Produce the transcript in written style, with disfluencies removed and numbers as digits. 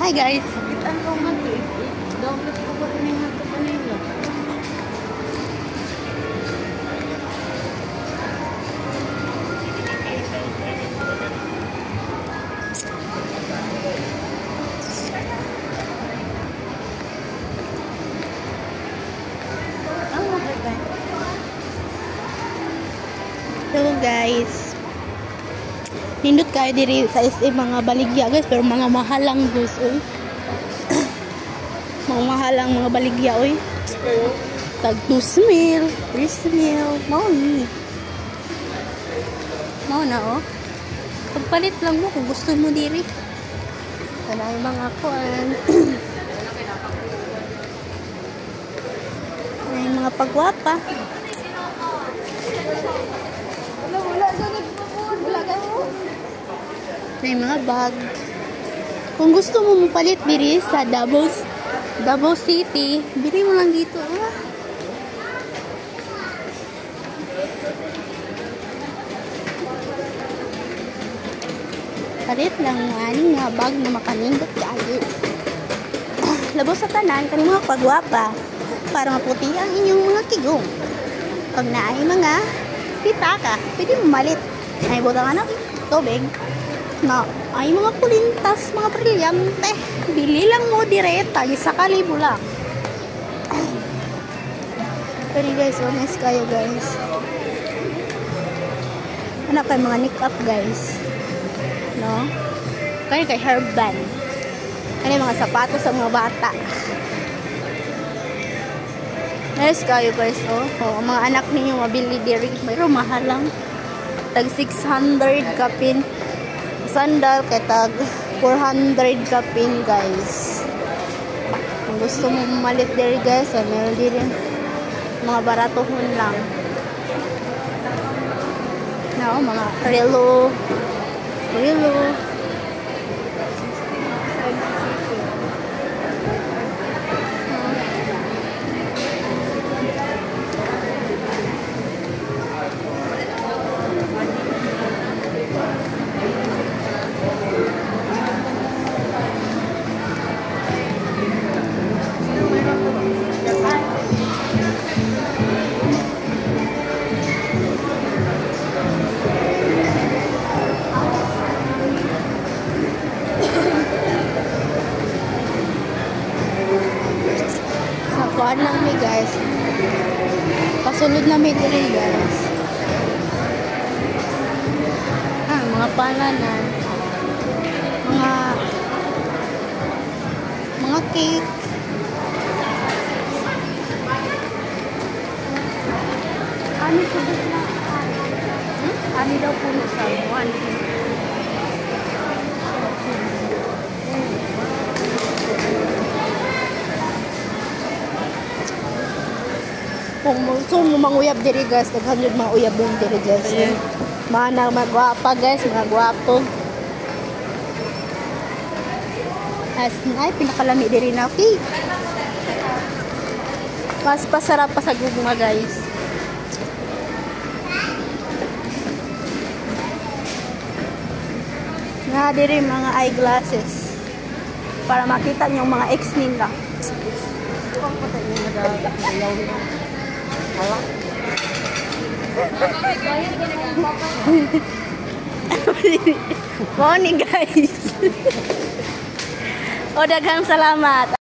Hi guys. Kita ang roman to. Doble ko ba rin nga to kanila. Hello guys. Nindot kayo diri sa SM mga baligya guys, pero mga mahal lang guys, oy. Mga mahal lang mga baligya, oy. Tag 2,000, 3,000, mao ni. Mao na oh. Pagpalit lang mo kung gusto mo diri. Kanang mga kuan. Ay mga pagwapa. May mga bag. Kung gusto mo mapalit diri sa Davao City, bili mo lang dito. Ah. Palit lang ani nga bag na makanindot kayo. Labos sa tanan kani mga pagwapa para maputi ang inyong mga kigong. Pag naay mga pitaka, pwede mo malit. Ay butang anak tubig. Na ay mga kulintas, mga brilyante. Bili lang mo direta, isa kalibo lang. Pero guys, honest kayo guys. Ano kayo mga nick-up guys? No? Kaya kay hairband. Ano yung mga sapatos sa mga bata. Honest kayo guys, oh. Oh, mga anak ninyo mabili diri. Mayroon mahal lang. Tag 600 kapin. Sandal kay tag 400 kapin guys. Kung gusto mo malit diri guys, meron din mga baratohon lang. No, mga relo. Kuan lang mi guys. Pasulod na mi diri guys. Mga palanan. Mga cake. Ano po ba na? Ano daw po sa one? Kung gusto mo manguyab diri guys, naghanod mga uyab din diri guys. Mana magwapa guys, mga gwapo. Ay, pinakalami diri na okay. Mas pasarap pa sa gugma guys. Nga diri mga eyeglasses para makita niyo mga ex nila. Kung patay niya nag-ayaw niya. Morning guys. O daghang salamat.